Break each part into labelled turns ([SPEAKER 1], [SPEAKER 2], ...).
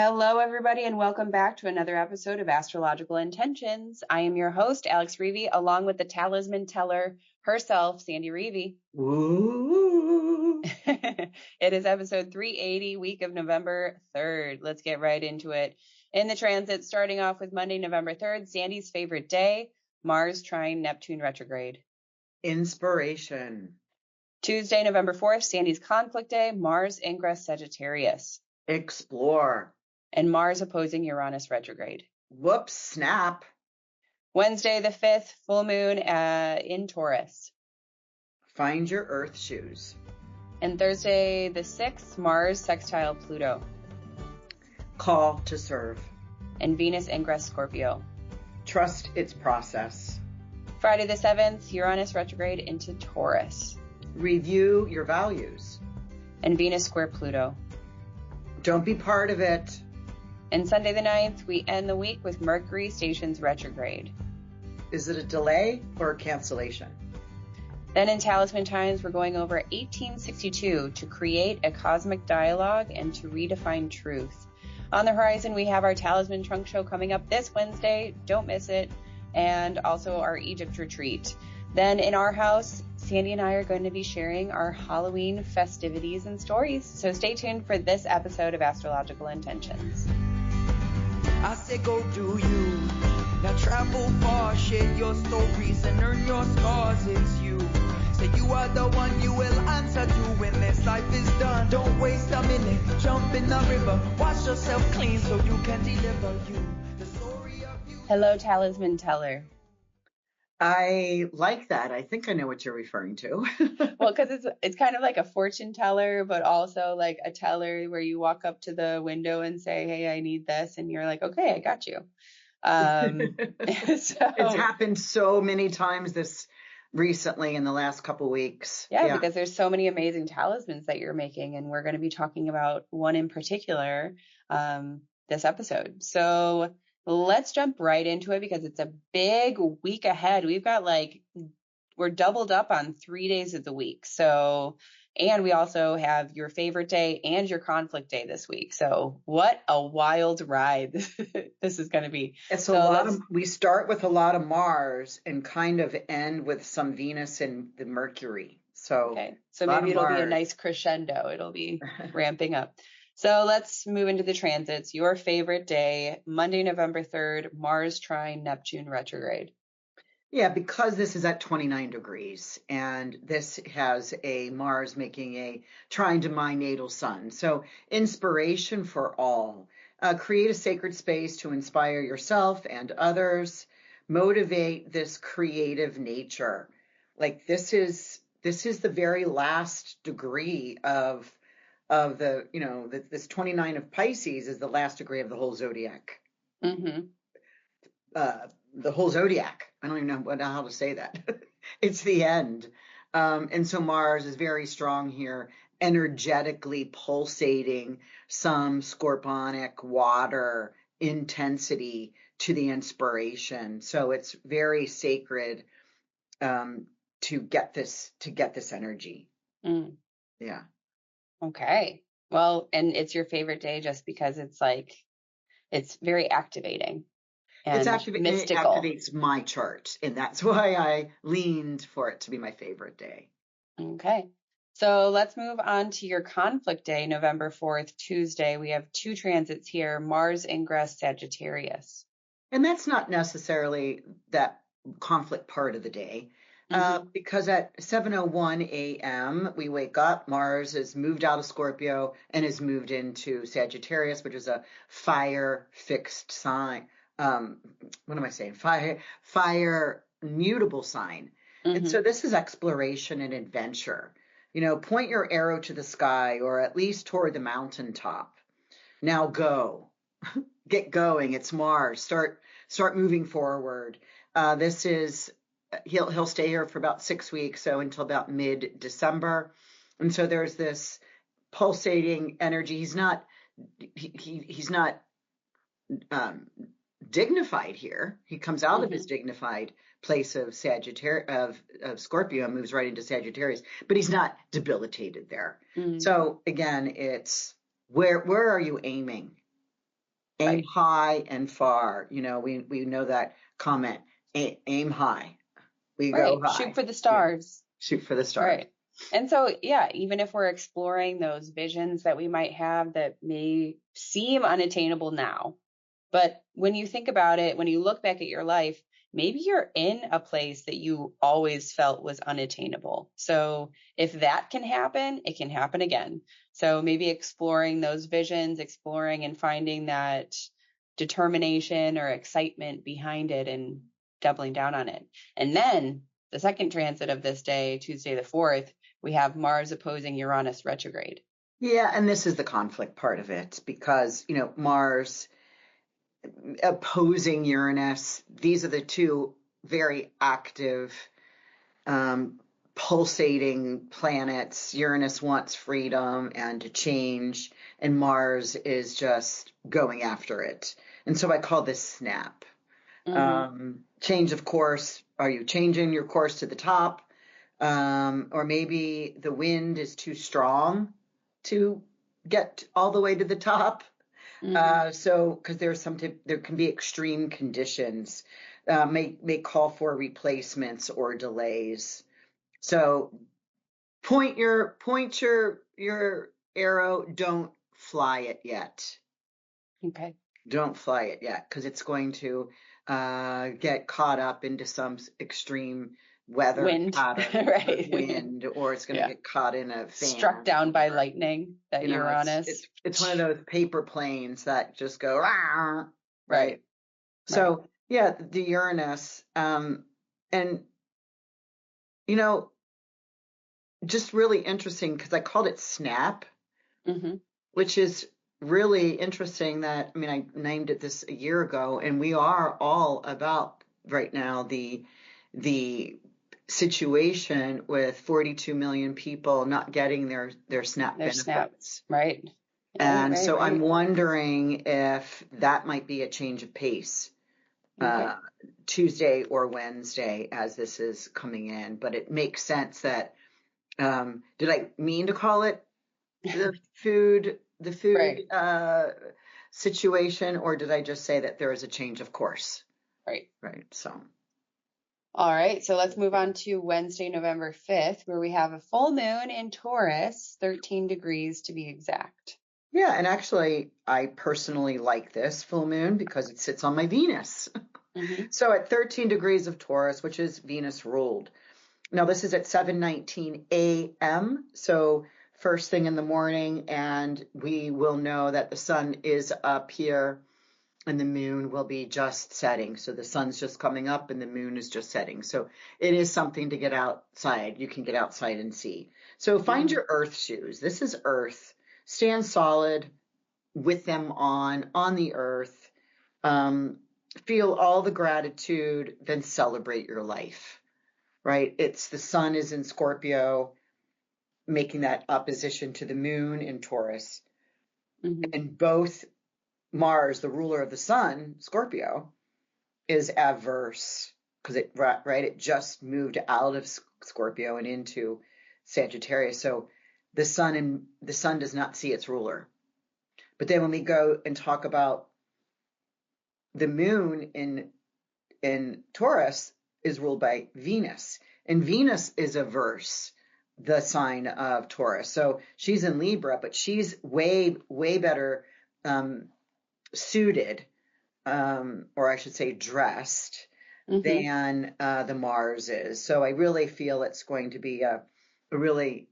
[SPEAKER 1] Hello, everybody, and welcome back to another episode of Astrological Intentions. I am your host, Alex Reevy, along with the Talisman teller herself, Sandy Reevy.
[SPEAKER 2] Woo!
[SPEAKER 1] It is episode 380, week of November 3rd. Let's get right into it. In the transit, starting off with Monday, November 3rd, Sandy's favorite day, Mars trine Neptune retrograde.
[SPEAKER 2] Inspiration.
[SPEAKER 1] Tuesday, November 4th, Sandy's conflict day, Mars ingress Sagittarius.
[SPEAKER 2] Explore.
[SPEAKER 1] And Mars opposing Uranus retrograde.
[SPEAKER 2] Whoops, snap.
[SPEAKER 1] Wednesday the 5th, full moon in Taurus.
[SPEAKER 2] Find your earth shoes.
[SPEAKER 1] And Thursday the 6th, Mars sextile Pluto.
[SPEAKER 2] Call to serve.
[SPEAKER 1] And Venus ingress Scorpio.
[SPEAKER 2] Trust its process.
[SPEAKER 1] Friday the 7th, Uranus retrograde into Taurus.
[SPEAKER 2] Review your values.
[SPEAKER 1] And Venus square Pluto.
[SPEAKER 2] Don't be part of it.
[SPEAKER 1] And Sunday the 9th, we end the week with Mercury stations retrograde.
[SPEAKER 2] Is it a delay or a cancellation?
[SPEAKER 1] Then in Talisman times, we're going over 1862 to create a cosmic dialogue and to redefine truth. On the horizon, we have our Talisman Trunk Show coming up this Wednesday. Don't miss it. And also our Egypt retreat. Then in our house, Sandy and I are going to be sharing our Halloween festivities and stories. So stay tuned for this episode of Astrological Intentions.
[SPEAKER 3] I say go do you. Now travel far, share your stories and earn your scars. It's you. Say you are the one you will answer to when this life is done. Don't waste a minute, jump in the river. Wash yourself clean so you can deliver you. The story of you.
[SPEAKER 1] Hello, Talisman Teller.
[SPEAKER 2] I like that. I think I know what you're referring to.
[SPEAKER 1] Well, because it's kind of like a fortune teller, but also like a teller where you walk up to the window and say, "Hey, I need this," and you're like, "Okay, I got you."
[SPEAKER 2] It's happened so many times this recently in the last couple weeks.
[SPEAKER 1] Yeah, because there's so many amazing talismans that you're making, and we're going to be talking about one in particular this episode. So let's jump right into it because it's a big week ahead. We're doubled up on 3 days of the week. So, and we also have your favorite day and your conflict day this week. So what a wild ride this is going to be.
[SPEAKER 2] It's we start with a lot of Mars and kind of end with some Venus and the Mercury. So
[SPEAKER 1] maybe it'll be a nice crescendo. It'll be ramping up. So let's move into the transits. Your favorite day, Monday, November 3rd, Mars trine Neptune retrograde.
[SPEAKER 2] Yeah, because this is at 29 degrees and this has a Mars making a trine to my natal sun. So inspiration for all. Create a sacred space to inspire yourself and others. Motivate this creative nature. Like this is the very last degree of the, this 29 of Pisces is the last degree of the whole zodiac.
[SPEAKER 1] Mm-hmm.
[SPEAKER 2] The whole zodiac. I don't even know how to say that. It's the end. And so Mars is very strong here, energetically pulsating some scorpionic water intensity to the inspiration. So it's very sacred to get this energy.
[SPEAKER 1] Mm.
[SPEAKER 2] Yeah.
[SPEAKER 1] Okay. Well, and it's your favorite day just because it's very activating. And mystical.
[SPEAKER 2] It activates my chart, and that's why I leaned for it to be my favorite day.
[SPEAKER 1] Okay. So let's move on to your conflict day, November 4th, Tuesday. We have two transits here, Mars ingress Sagittarius.
[SPEAKER 2] And that's not necessarily that conflict part of the day. Because at 7:01 a.m. we wake up, Mars has moved out of Scorpio and has moved into Sagittarius, which is a fire fixed sign. What am I saying? Fire mutable sign. Mm-hmm. And so this is exploration and adventure. Point your arrow to the sky or at least toward the mountaintop. Now go. Get going. It's Mars. Start moving forward. This is he'll stay here for about 6 weeks, so until about mid-December. And so there's this pulsating energy. He's not dignified here. He comes out of his dignified place of of Scorpio and moves right into Sagittarius, but he's not debilitated there. So again, it's where are you aiming? Aim
[SPEAKER 1] Right.
[SPEAKER 2] high and far. You know, we know that comment. Aim high. We go
[SPEAKER 1] Right. Shoot
[SPEAKER 2] high.
[SPEAKER 1] for the
[SPEAKER 2] Yeah.
[SPEAKER 1] stars.
[SPEAKER 2] Shoot for the stars.
[SPEAKER 1] Right. And so, yeah, even if we're exploring those visions that we might have that may seem unattainable now, but when you think about it, when you look back at your life, maybe you're in a place that you always felt was unattainable. So if that can happen, it can happen again. So maybe exploring those visions, exploring and finding that determination or excitement behind it and doubling down on it. And then the second transit of this day, Tuesday the 4th, we have Mars opposing Uranus retrograde.
[SPEAKER 2] Yeah, and this is the conflict part of it because, you know, Mars opposing Uranus, these are the two very active, pulsating planets. Uranus wants freedom and to change, and Mars is just going after it. And so I call this snap. Change of course. Are you changing your course to the top? Or maybe the wind is too strong to get all the way to the top. So, because there can be extreme conditions, may call for replacements or delays. So, point your arrow. Don't fly it yet.
[SPEAKER 1] Okay.
[SPEAKER 2] Don't fly it yet, because it's going to get caught up into some extreme weather
[SPEAKER 1] Wind.
[SPEAKER 2] pattern,
[SPEAKER 1] Right.
[SPEAKER 2] wind, or it's going to get caught in a fan.
[SPEAKER 1] Struck down by lightning, that
[SPEAKER 2] You know,
[SPEAKER 1] Uranus.
[SPEAKER 2] it's one of those paper planes that just go, "Rah," right?
[SPEAKER 1] Right.
[SPEAKER 2] So, yeah, the Uranus, and, you know, just really interesting because I called it snap, which is really interesting that, I mean, I named it this a year ago, and we are all about right now the situation with 42 million people not getting their SNAP benefits.
[SPEAKER 1] SNAP, right.
[SPEAKER 2] And so I'm wondering if that might be a change of pace, Tuesday or Wednesday as this is coming in. But it makes sense that, did I mean to call it the food situation, or did I just say that there is a change of course?
[SPEAKER 1] Right.
[SPEAKER 2] So.
[SPEAKER 1] All right. So let's move on to Wednesday, November 5th, where we have a full moon in Taurus, 13 degrees to be exact.
[SPEAKER 2] Yeah. And actually, I personally like this full moon because it sits on my Venus. So at 13 degrees of Taurus, which is Venus ruled. Now, this is at 7:19 a.m. So first thing in the morning, and we will know that the sun is up here and the moon will be just setting. So the sun's just coming up and the moon is just setting. So it is something to get outside. You can get outside and see. So find your earth shoes. This is earth. Stand solid with them on the earth. Feel all the gratitude, then celebrate your life, right? It's the sun is in Scorpio, making that opposition to the moon in Taurus. And both Mars, the ruler of the sun, Scorpio, is adverse because it just moved out of Scorpio and into Sagittarius. So the sun does not see its ruler. But then when we go and talk about the moon in Taurus is ruled by Venus, and Venus is averse the sign of Taurus. So she's in Libra, but she's way better suited, or I should say dressed, than the Mars is. So I really feel it's going to be a really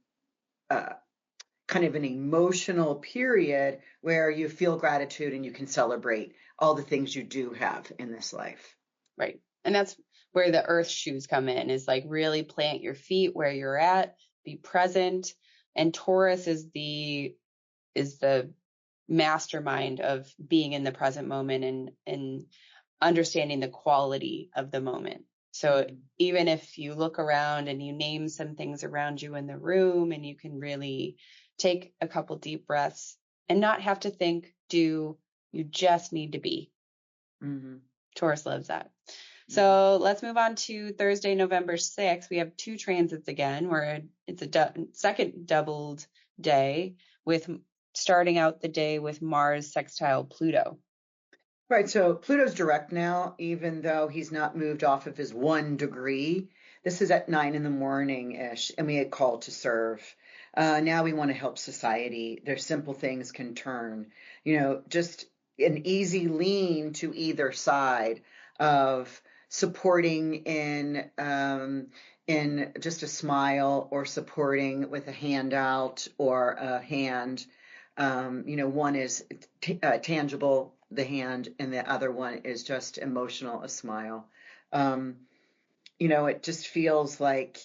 [SPEAKER 2] kind of an emotional period where you feel gratitude and you can celebrate all the things you do have in this life.
[SPEAKER 1] Right. And that's where the earth shoes come in, is like really plant your feet where you're at, be present. And Taurus is the mastermind of being in the present moment and understanding the quality of the moment. So even if you look around and you name some things around you in the room, and you can really take a couple deep breaths and not have to think, you just need to be. Taurus loves that. So let's move on to Thursday, November 6th. We have two transits again, where it's a second doubled day, with starting out the day with Mars sextile Pluto.
[SPEAKER 2] Right. So Pluto's direct now, even though he's not moved off of his 1 degree. This is at 9 in the morning-ish, and we had called to serve. Now we want to help society. There's simple things can turn, just an easy lean to either side of supporting in just a smile, or supporting with a handout or a hand. One is tangible, the hand, and the other one is just emotional, a smile. It just feels like,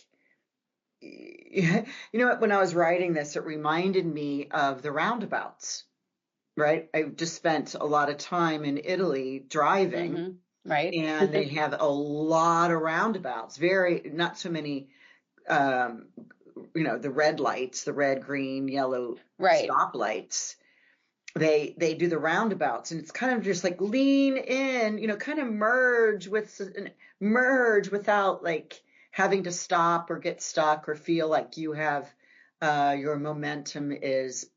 [SPEAKER 2] when I was writing this, it reminded me of the roundabouts, right? I just spent a lot of time in Italy driving,
[SPEAKER 1] Right.
[SPEAKER 2] and they have a lot of roundabouts, not so many, the red lights, the red, green, yellow stoplights. They do the roundabouts, and it's kind of just like lean in, kind of merge without like having to stop or get stuck or feel like you have your momentum is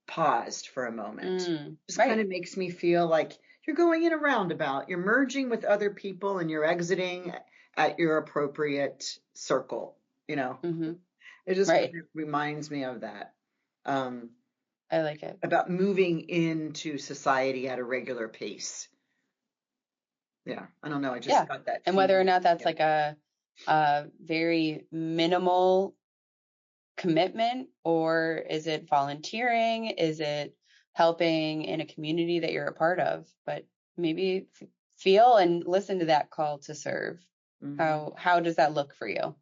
[SPEAKER 2] paused for a moment. Just kind of makes me feel like you're going in a roundabout, you're merging with other people, and you're exiting at your appropriate circle. It just kind of reminds me of that.
[SPEAKER 1] I like it.
[SPEAKER 2] About moving into society at a regular pace. Yeah, I don't know. I just got that.
[SPEAKER 1] And whether or not that's like a very minimal commitment, or is it volunteering? Is it helping in a community that you're a part of? But maybe feel and listen to that call to serve. How does that look for you?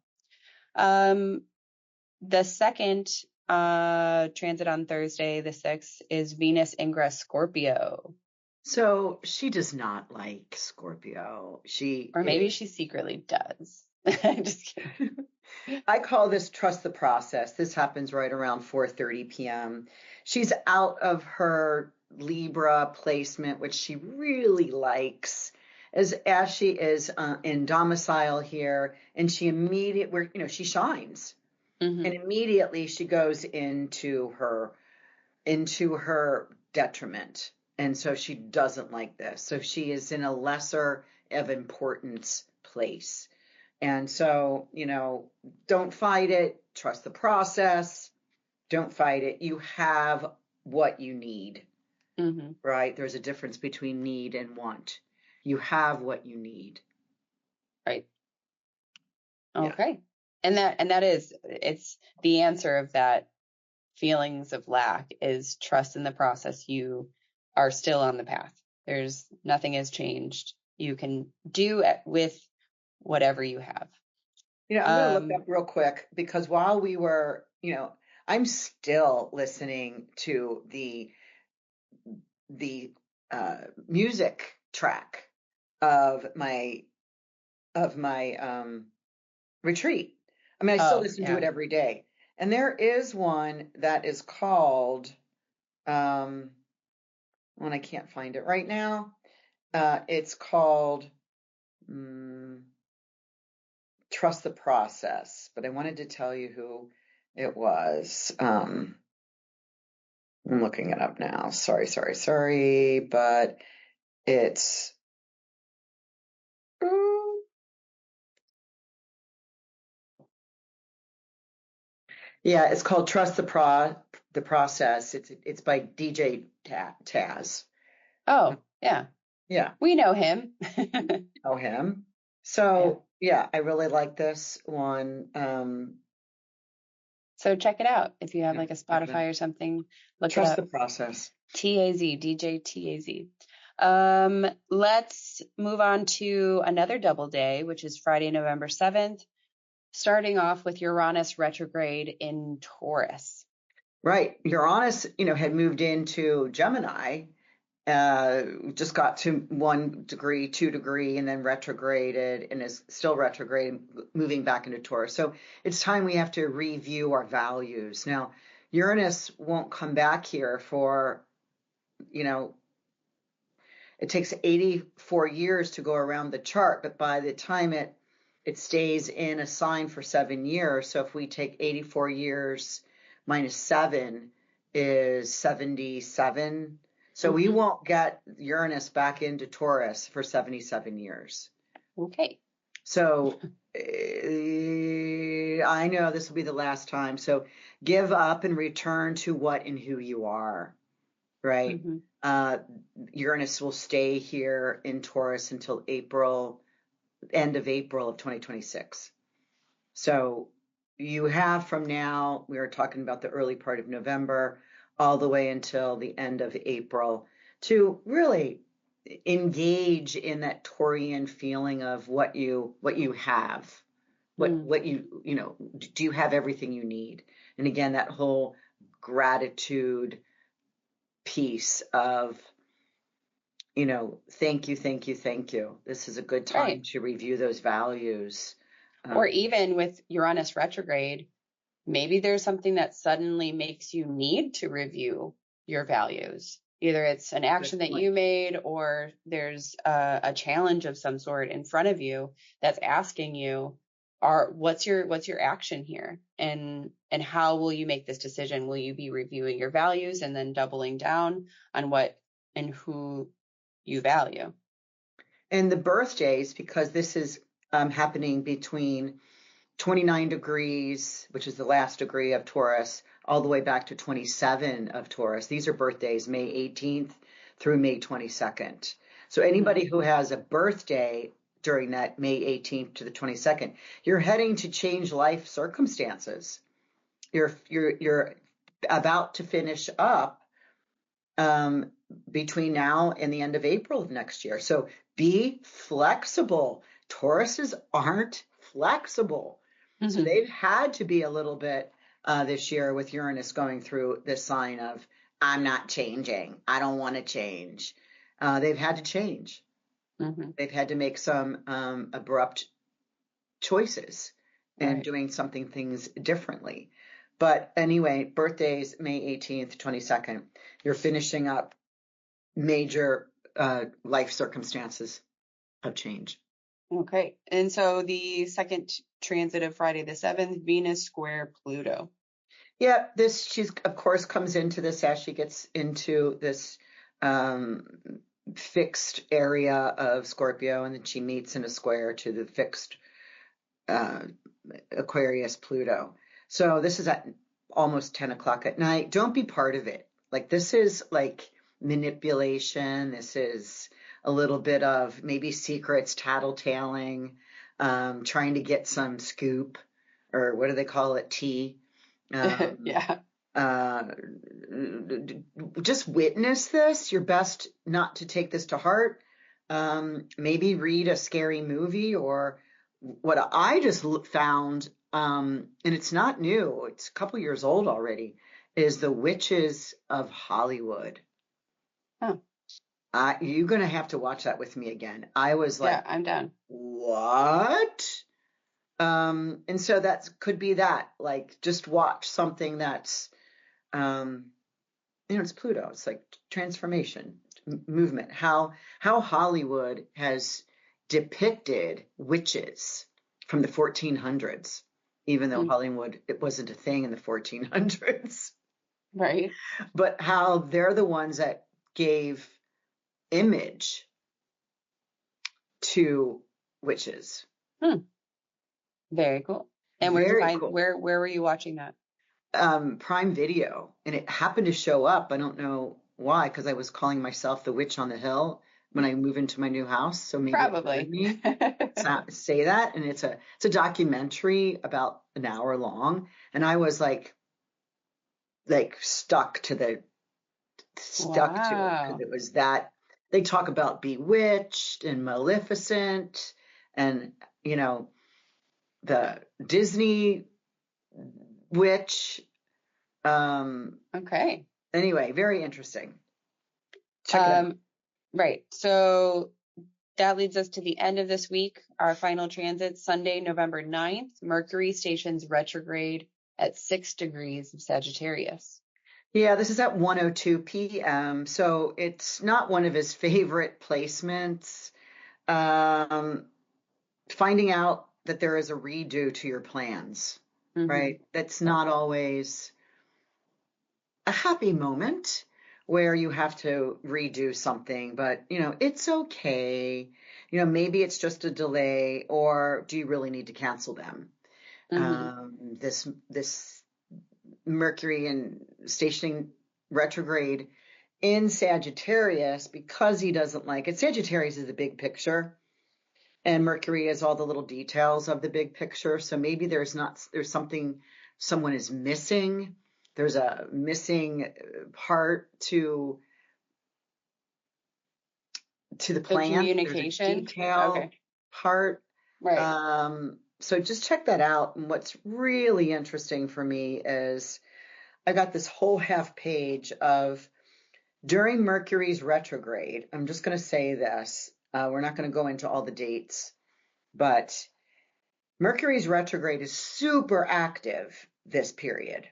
[SPEAKER 1] The second transit on Thursday, the 6th, is Venus ingress Scorpio.
[SPEAKER 2] So she does not like Scorpio.
[SPEAKER 1] Or maybe she secretly does. Just kidding.
[SPEAKER 2] I call this trust the process. This happens right around 4:30 p.m. She's out of her Libra placement, which she really likes, as she is in domicile here, and she she shines. And immediately she goes into her detriment. And so she doesn't like this. So she is in a lesser of importance place. And so, don't fight it. Trust the process. Don't fight it. You have what you need, right? There's a difference between need and want. You have what you need.
[SPEAKER 1] Right. Okay. Yeah. And that is, it's the answer of that feelings of lack is trust in the process. You are still on the path. There's nothing has changed. You can do it with whatever you have.
[SPEAKER 2] I'm going to look up real quick, because while we were, I'm still listening to the music track of my retreat. I mean, I still listen to it every day. And there is one that is called, and I can't find it right now. It's called Trust the Process, but I wanted to tell you who it was. I'm looking it up now. Sorry, but it's it's called Trust the Process. It's by DJ Taz.
[SPEAKER 1] Oh, yeah.
[SPEAKER 2] Yeah.
[SPEAKER 1] We know him.
[SPEAKER 2] Know him. So, I really like this one.
[SPEAKER 1] So check it out. If you have like a Spotify or something, look it up.
[SPEAKER 2] Trust the Process.
[SPEAKER 1] TAZ, DJ TAZ. Let's move on to another double day, which is Friday, November 7th, starting off with Uranus retrograde in Taurus.
[SPEAKER 2] Right. Uranus, had moved into Gemini, just got to 1 degree, 2 degree, and then retrograded, and is still retrograde, moving back into Taurus. So it's time we have to review our values. Now, Uranus won't come back here for, it takes 84 years to go around the chart, but by the time it stays in a sign for 7 years. So if we take 84 years minus 7 is 77. So we won't get Uranus back into Taurus for 77 years.
[SPEAKER 1] Okay.
[SPEAKER 2] So I know this will be the last time. So give up and return to what and who you are, right? Uranus will stay here in Taurus until end of April of 2026. So you have from now, we were talking about the early part of November, all the way until the end of April to really engage in that Taurian feeling of what you have, what you know, do you have everything you need? And again, that whole gratitude piece of, you know, thank you. This is a good time to review those values.
[SPEAKER 1] Or even with Uranus retrograde, maybe there's something that suddenly makes you need to review your values. Either it's an action that you made, or there's a challenge of some sort in front of you that's asking you, what's your action here? And how will you make this decision? Will you be reviewing your values and then doubling down on what and who you value?
[SPEAKER 2] And the birthdays, because this is happening between 29 degrees, which is the last degree of Taurus, all the way back to 27 of Taurus. These are birthdays, May 18th through May 22nd. So anybody who has a birthday during that May 18th to the 22nd, you're heading to change life circumstances. You're about to finish up between now and the end of April of next year. So be flexible. Tauruses aren't flexible. So they've had to be a little bit this year with Uranus going through this sign of, I'm not changing. I don't want to change. They've had to change. They've had to make some abrupt choices and doing things differently. But anyway, birthdays, May 18th, 22nd, you're finishing up major life circumstances of change.
[SPEAKER 1] Okay. And so the second transit of Friday the 7th, Venus square Pluto.
[SPEAKER 2] Yeah, she's of course comes into this as she gets into this fixed area of Scorpio, and then she meets in a square to the fixed Aquarius Pluto. So this is at almost 10 o'clock at night. Don't be part of it. Like, this is like manipulation. This is a little bit of maybe secrets, tattletaling, trying to get some scoop, or what do they call it? Tea. Just witness this. You're best not to take this to heart. Maybe read a scary movie, or what I just found, and it's not new, it's a couple years old already, is The Witches of Hollywood.
[SPEAKER 1] Oh.
[SPEAKER 2] You're going to have to watch that with me again. I was like,
[SPEAKER 1] yeah, I'm down.
[SPEAKER 2] What? And so that could be that, like, just watch something that's, it's Pluto. It's like transformation, movement, how Hollywood has depicted witches from the 1400s, even though Hollywood, it wasn't a thing in the 1400s.
[SPEAKER 1] Right.
[SPEAKER 2] But how they're the ones that gave image to witches.
[SPEAKER 1] Very cool. And where were you watching that?
[SPEAKER 2] Prime Video, and it happened to show up. I don't know why, because I was calling myself the Witch on the Hill when I move into my new house. So maybe
[SPEAKER 1] probably
[SPEAKER 2] say that. And it's a documentary about an hour long, and I was like stuck to it, because it was that. They talk about Bewitched and Maleficent, and the Disney witch.
[SPEAKER 1] Okay.
[SPEAKER 2] Anyway, very interesting. Check it out.
[SPEAKER 1] Right. So that leads us to the end of this week. Our final transit, Sunday, November 9th, Mercury stations retrograde at 6 degrees of Sagittarius.
[SPEAKER 2] Yeah, this is at 1:02 p.m. So it's not one of his favorite placements. Finding out that there is a redo to your plans, right? That's not always a happy moment. where you have to redo something, but it's okay. Maybe it's just a delay, or do you really need to cancel them? This Mercury and stationing retrograde in Sagittarius, because he doesn't like it. Sagittarius is the big picture, and Mercury is all the little details of the big picture. So maybe there's something someone is missing. There's a missing part to the plan.
[SPEAKER 1] The communication.
[SPEAKER 2] There's a detail part.
[SPEAKER 1] Right.
[SPEAKER 2] So just check that out. And what's really interesting for me is I got this whole half page of during Mercury's retrograde. I'm just going to say this. We're not going to go into all the dates, but Mercury's retrograde is super active this period,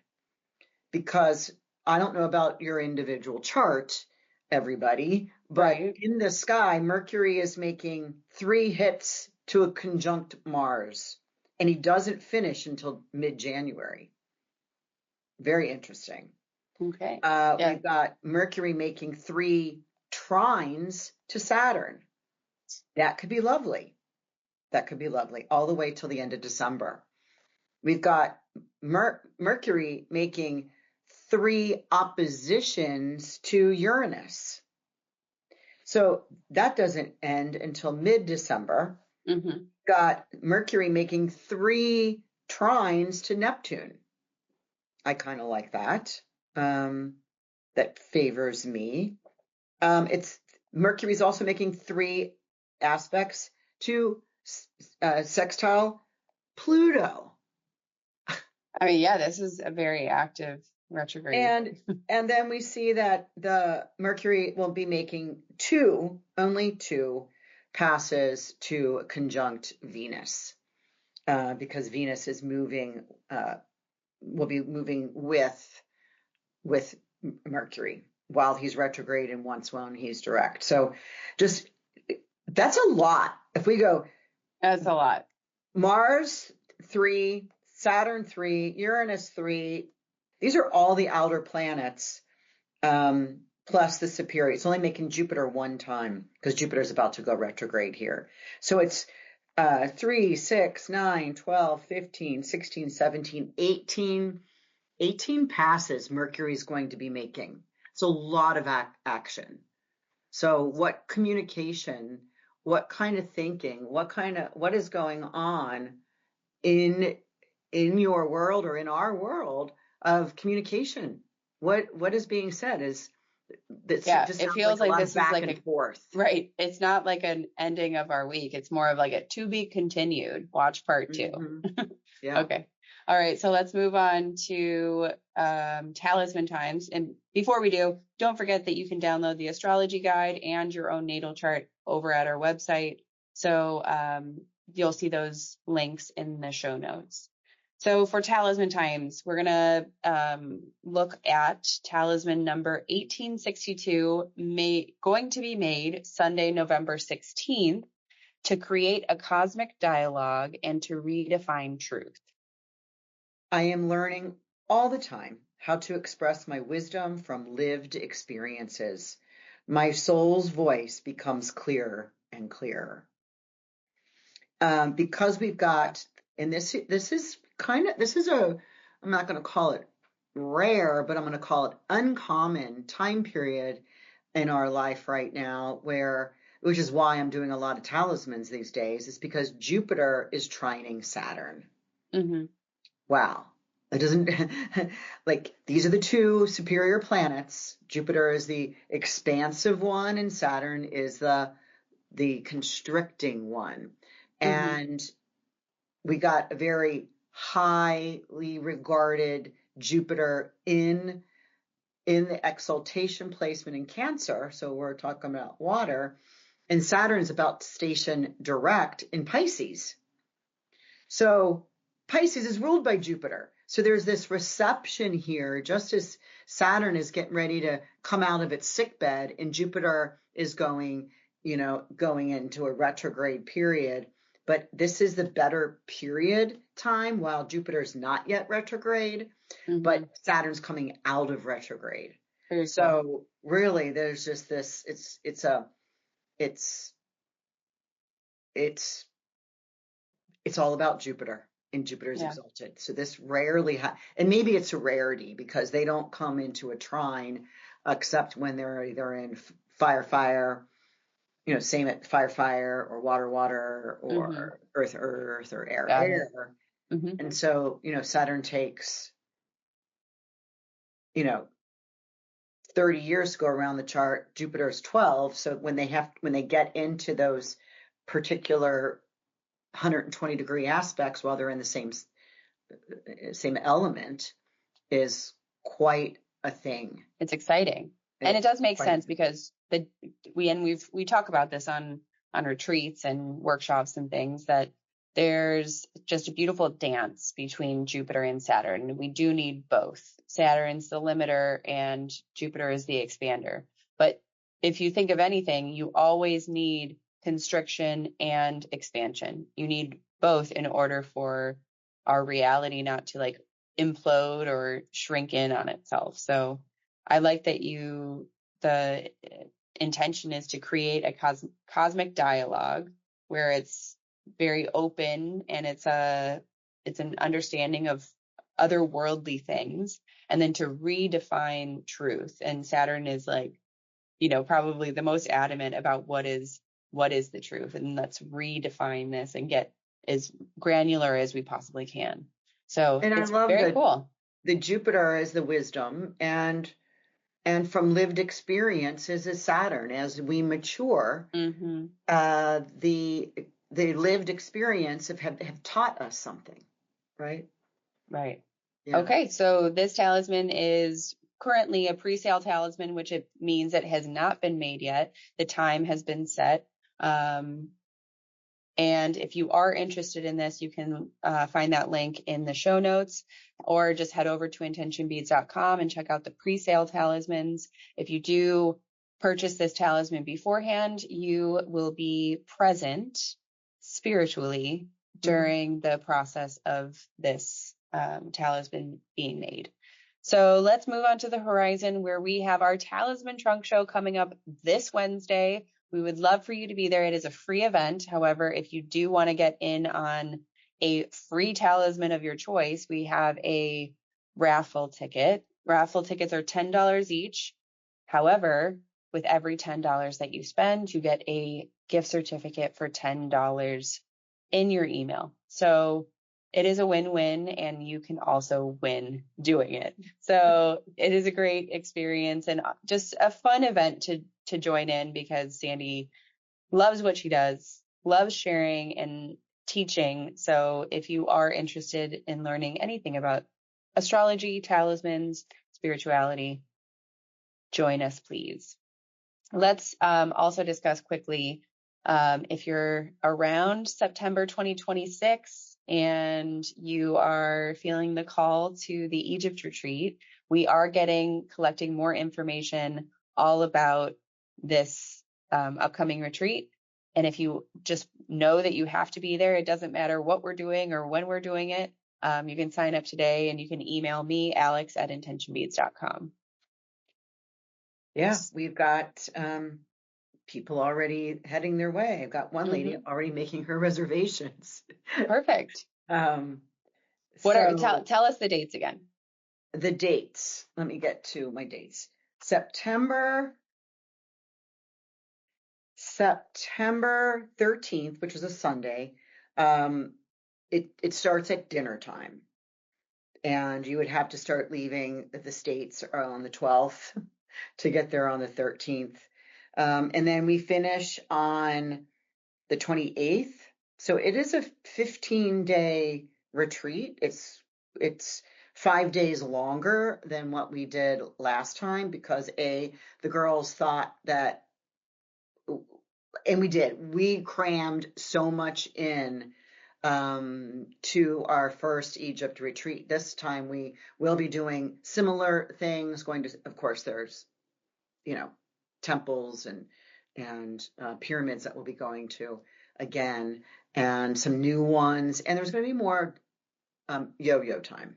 [SPEAKER 2] because I don't know about your individual chart, everybody, but in the sky, Mercury is making 3 hits to a conjunct Mars, and he doesn't finish until mid-January. Very interesting.
[SPEAKER 1] Okay.
[SPEAKER 2] We've got Mercury making 3 trines to Saturn. That could be lovely. All the way till the end of December. We've got Mercury making 3 oppositions to Uranus. So that doesn't end until mid-December. Got Mercury making 3 trines to Neptune. I kind of like that. That favors me. Mercury's also making 3 aspects to sextile Pluto.
[SPEAKER 1] I mean, yeah, this is a very active retrograde.
[SPEAKER 2] And then we see that the Mercury will be making only two passes to conjunct Venus, because Venus is moving, will be moving with Mercury while he's retrograde, and once when he's direct. So that's a lot. If we go,
[SPEAKER 1] that's a lot.
[SPEAKER 2] Mars 3, Saturn 3, Uranus 3. These are all the outer planets, plus the superior. It's only making Jupiter 1 time, because Jupiter's about to go retrograde here. So it's 3, 6, 9, 12, 15, 16, 17, 18. 18 passes Mercury's going to be making. It's a lot of action. So what communication, what kind of thinking, what is going on in your world or in our world of communication? What is being said is that
[SPEAKER 1] it feels like this is like
[SPEAKER 2] and forth.
[SPEAKER 1] Right. It's not like an ending of our week. It's more of like a to be continued. Watch part 2.
[SPEAKER 2] Yeah.
[SPEAKER 1] Okay. All right. So let's move on to Talisman times. And before we do, don't forget that you can download the astrology guide and your own natal chart over at our website. So you'll see those links in the show notes. So for Talisman times, we're going to look at Talisman number 1862, going to be made Sunday, November 16th, to create a cosmic dialogue and to redefine truth.
[SPEAKER 2] I am learning all the time how to express my wisdom from lived experiences. My soul's voice becomes clearer and clearer. Because we've got, and this is I'm not going to call it rare, but I'm going to call it uncommon time period in our life right now, which is why I'm doing a lot of talismans these days, is because Jupiter is trining Saturn. Wow. It doesn't, like, these are the 2 superior planets. Jupiter is the expansive one, and Saturn is the constricting one. And we got a very highly regarded Jupiter in the exaltation placement in Cancer. So we're talking about water, and Saturn is about to station direct in Pisces. So Pisces is ruled by Jupiter. So there's this reception here, just as Saturn is getting ready to come out of its sickbed, and Jupiter is going into a retrograde period. But this is the better period time, while Jupiter's not yet retrograde, but Saturn's coming out of retrograde.
[SPEAKER 1] Very cool.
[SPEAKER 2] So really, there's just this. It's all about Jupiter, and Jupiter's
[SPEAKER 1] Yeah.
[SPEAKER 2] exalted. So this rarely, and maybe it's a rarity because they don't come into a trine except when they're either in fire, same at fire, or water, or earth, or air,
[SPEAKER 1] Got it.
[SPEAKER 2] air.
[SPEAKER 1] Mm-hmm.
[SPEAKER 2] And so, Saturn takes, 30 years to go around the chart. Jupiter's 12. So when they get into those particular 120-degree aspects while they're in the same element is quite a thing.
[SPEAKER 1] It's exciting. And it does make sense because we talk about this on retreats and workshops and things, that there's just a beautiful dance between Jupiter and Saturn. We do need both. Saturn's the limiter and Jupiter is the expander. But if you think of anything, you always need constriction and expansion. You need both in order for our reality not to like implode or shrink in on itself. So I like that the intention is to create a cosmic dialogue where it's very open and it's an understanding of otherworldly things, and then to redefine truth. And Saturn is like, probably the most adamant about what is the truth, and let's redefine this and get as granular as we possibly can. So
[SPEAKER 2] And
[SPEAKER 1] it's
[SPEAKER 2] I love
[SPEAKER 1] very cool.
[SPEAKER 2] The Jupiter is the wisdom, and from lived experiences is Saturn. As we mature, the lived experience have taught us something, right?
[SPEAKER 1] Right.
[SPEAKER 2] Yeah.
[SPEAKER 1] Okay, so this talisman is currently a pre-sale talisman, which it means it has not been made yet. The time has been set. And if you are interested in this, you can find that link in the show notes, or just head over to intentionbeads.com and check out the pre-sale talismans. If you do purchase this talisman beforehand, you will be present spiritually during the process of this talisman being made. So let's move on to the horizon, where we have our Talisman Trunk Show coming up this Wednesday. We would love for you to be there. It is a free event. However, if you do want to get in on a free talisman of your choice, we have a raffle ticket. Raffle tickets are $10 each. However, with every $10 that you spend, you get a gift certificate for $10 in your email. So it is a win-win, and you can also win doing it. So it is a great experience and just a fun event to join in, because Sandy loves what she does, loves sharing and teaching. So if you are interested in learning anything about astrology, talismans, spirituality, join us, please. Let's also discuss quickly, if you're around September 2026 and you are feeling the call to the Egypt retreat, we are collecting more information all about this upcoming retreat. And if you just know that you have to be there, it doesn't matter what we're doing or when we're doing it. You can sign up today, and you can email me, alex@intentionbeads.com.
[SPEAKER 2] Yeah, we've got people already heading their way. I've got one lady already making her reservations.
[SPEAKER 1] Perfect. Tell us the dates again.
[SPEAKER 2] The dates. Let me get to my dates. September 13th, which is a Sunday. It starts at dinner time, and you would have to start leaving the States on the 12th to get there on the 13th. And then we finish on the 28th. So it is a 15-day retreat. It's 5 days longer than what we did last time, because the girls thought that, and we crammed so much in to our first Egypt retreat. This time we will be doing similar things, of course, there's, temples and pyramids that we'll be going to again, and some new ones. And there's going to be more yo-yo time.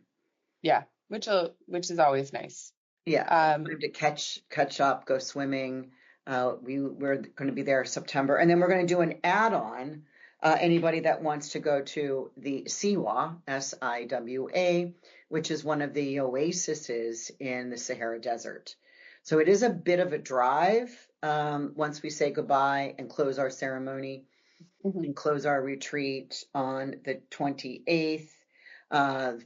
[SPEAKER 1] Yeah, which is always nice.
[SPEAKER 2] Yeah, time to catch up, go swimming. We're going to be there September, and then we're going to do an add-on. Anybody that wants to go to the Siwa, Siwa, which is one of the oases in the Sahara Desert. So it is a bit of a drive once we say goodbye and close our ceremony and close our retreat on the 28th.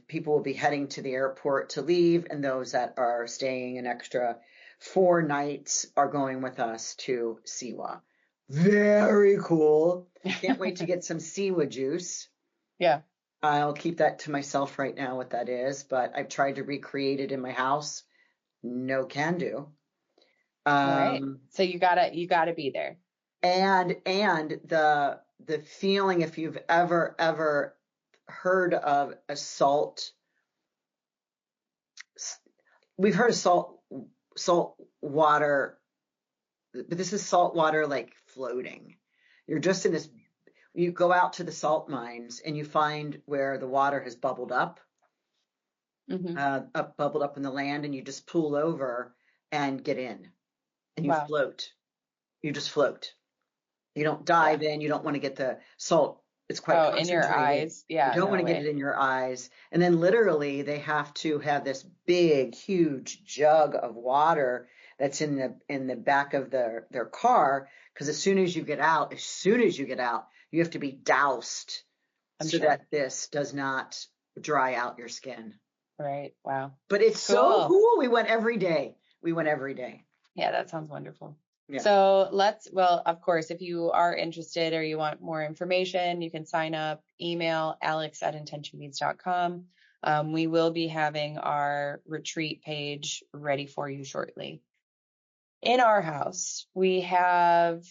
[SPEAKER 2] People will be heading to the airport to leave, and those that are staying an extra 4 nights are going with us to Siwa. Very cool. Can't wait to get some Siwa juice.
[SPEAKER 1] Yeah.
[SPEAKER 2] I'll keep that to myself right now, what that is, but I've tried to recreate it in my house. No can do.
[SPEAKER 1] All right. So you gotta be there.
[SPEAKER 2] And the feeling, if you've ever heard of a salt, we've heard of salt water, but this is salt water like floating. You're just in this, you go out to the salt mines and you find where the water has bubbled up, bubbled up in the land, and you just pull over and get in and you float. You just float. You don't dive in. You don't want to get the salt. It's quite concentrated.
[SPEAKER 1] In your eyes. Yeah.
[SPEAKER 2] You don't want to get it in your eyes. And then literally they have to have this big, huge jug of water that's in the back of their car. Because as soon as you get out, you have to be doused that this does not dry out your skin.
[SPEAKER 1] Right. Wow.
[SPEAKER 2] But it's so cool. We went every day.
[SPEAKER 1] Yeah, that sounds wonderful. Yeah. So of course, if you are interested or you want more information, you can sign up, email alex@intentionbeads.com. We will be having our retreat page ready for you shortly. In our house, we have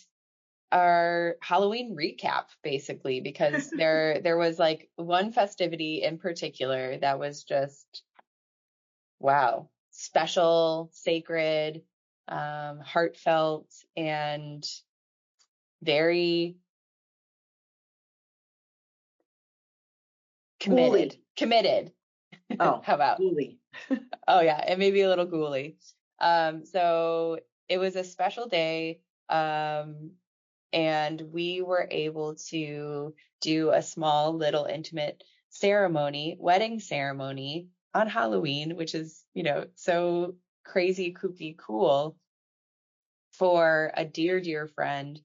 [SPEAKER 1] our Halloween recap, basically, because there was like one festivity in particular that was just, wow, special, sacred, heartfelt, and very committed.
[SPEAKER 2] Oh,
[SPEAKER 1] how about
[SPEAKER 2] ghouly?
[SPEAKER 1] Oh yeah, and maybe a little ghouly. So it was a special day, and we were able to do a small little intimate wedding ceremony on Halloween, which is, so crazy, kooky, cool, for a dear friend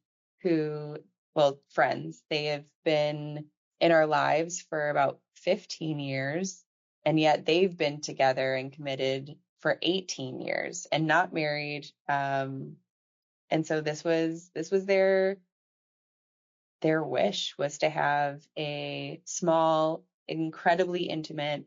[SPEAKER 1] friends. They have been in our lives for about 15 years, and yet they've been together and committed for 18 years and not married. And so this was their wish, was to have a small, incredibly intimate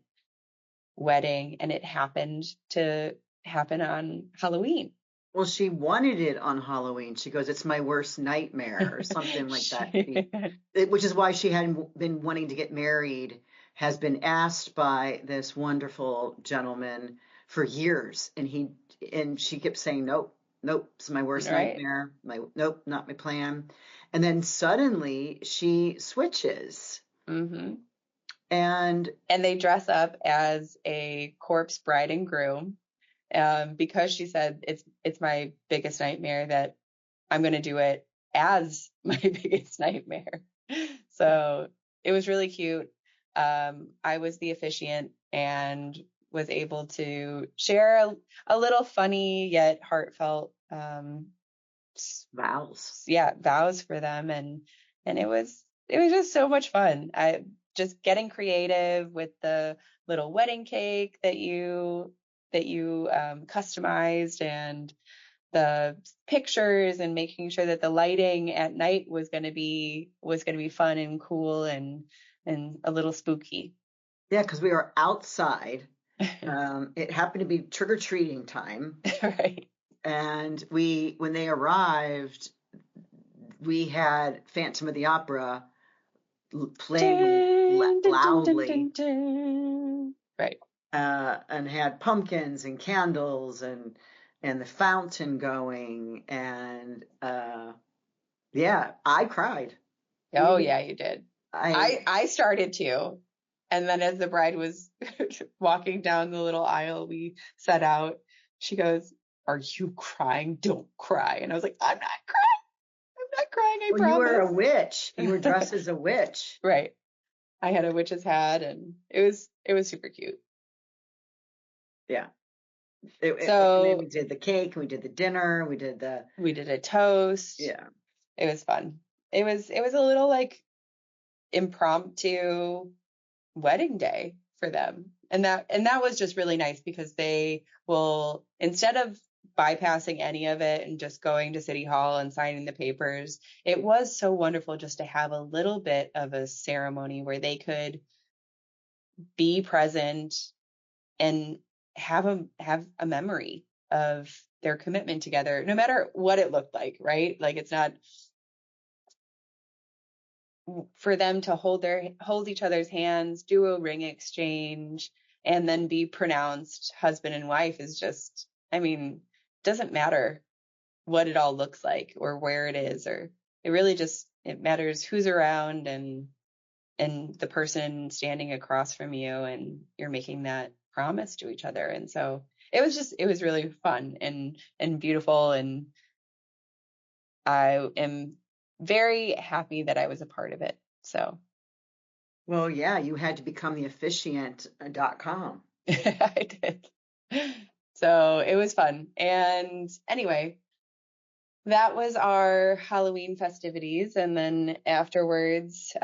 [SPEAKER 1] wedding, and it happened to happen on Halloween.
[SPEAKER 2] Well, she wanted it on Halloween. She goes, "It's my worst nightmare," or something like that. Which is why she hadn't been wanting to get married, has been asked by this wonderful gentleman for years. And she kept saying, nope, it's my worst nightmare. Nope, not my plan. And then suddenly she switches.
[SPEAKER 1] Mm-hmm.
[SPEAKER 2] And
[SPEAKER 1] they dress up as a corpse bride and groom. Because she said it's my biggest nightmare, that I'm going to do it as my biggest nightmare. So it was really cute. I was the officiant and was able to share a little funny yet heartfelt
[SPEAKER 2] vows.
[SPEAKER 1] Yeah, vows for them, and it was just so much fun. I just getting creative with the little wedding cake that you customized, and the pictures, and making sure that the lighting at night was going to be fun and cool and a little spooky.
[SPEAKER 2] Yeah, because we were outside. It happened to be trick-or-treating time.
[SPEAKER 1] Right.
[SPEAKER 2] And when they arrived, we had Phantom of the Opera playing loudly.
[SPEAKER 1] Right.
[SPEAKER 2] And had pumpkins and candles and the fountain going, and yeah, I cried.
[SPEAKER 1] Oh yeah, you did. I started to, and then as the bride was walking down the little aisle, we set out She goes, "Are you crying? Don't cry." And I was like, "I'm not crying. I'm not crying. I
[SPEAKER 2] Well,
[SPEAKER 1] promise."
[SPEAKER 2] you were a witch. You were dressed as a witch.
[SPEAKER 1] Right. I had a witch's hat, and it was super cute.
[SPEAKER 2] Yeah. And then
[SPEAKER 1] So
[SPEAKER 2] we did the cake, we did the dinner, we did
[SPEAKER 1] a toast.
[SPEAKER 2] yeah.
[SPEAKER 1] It was fun. It was a little like impromptu wedding day for them. And that was just really nice because they will, instead of bypassing any of it and just going to City Hall and signing the papers, it was so wonderful just to have a little bit of a ceremony where they could be present and have a memory of their commitment together, no matter what it looked like, right? Like, it's not for them to hold each other's hands, do a ring exchange, and then be pronounced husband and wife is just, I mean, doesn't matter what it all looks like or where it is, or it really just, it matters who's around and the person standing across from you, and you're making that promise to each other. And so it was really fun and beautiful, and I am very happy that I was a part of it. So
[SPEAKER 2] Well, yeah, you had to become the officiant.com.
[SPEAKER 1] I did. So it was fun. And anyway, that was our Halloween festivities. And then afterwards,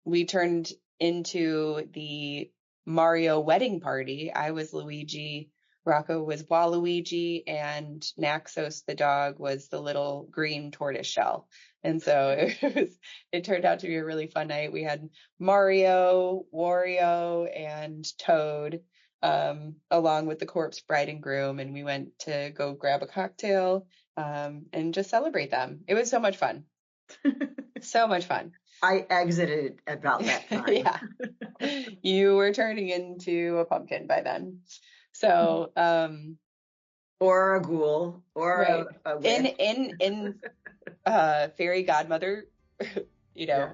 [SPEAKER 1] we turned into the Mario wedding party. I was Luigi, Rocco was Waluigi, and Naxos the dog was the little green tortoise shell. And so it turned out to be a really fun night. We had Mario, Wario, and Toad, along with the corpse bride and groom, and we went to go grab a cocktail, and just celebrate them. It was so much fun. So much fun.
[SPEAKER 2] I exited about that time.
[SPEAKER 1] Yeah. You were turning into a pumpkin by then. So,
[SPEAKER 2] or a ghoul, or
[SPEAKER 1] right.
[SPEAKER 2] a witch.
[SPEAKER 1] In fairy godmother,
[SPEAKER 2] Yeah.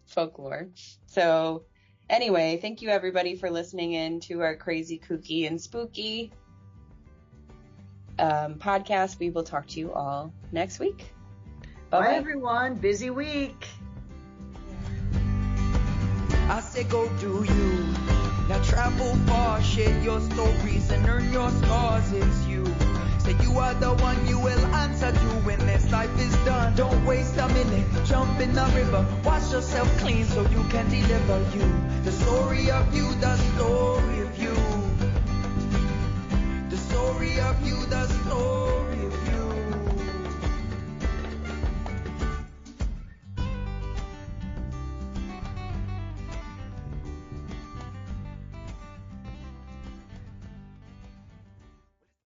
[SPEAKER 1] folklore. So anyway, thank you everybody for listening in to our crazy, kooky, and spooky podcast. We will talk to you all next week. Bye-bye.
[SPEAKER 2] Bye everyone. Busy week.
[SPEAKER 3] I say go do you. Now travel far, share your stories and earn your scars. It's you. Say you are the one you will answer to when this life is done. Don't waste a minute, jump in the river. Wash yourself clean so you can deliver you. The story of you, the story of you. The story of you, the story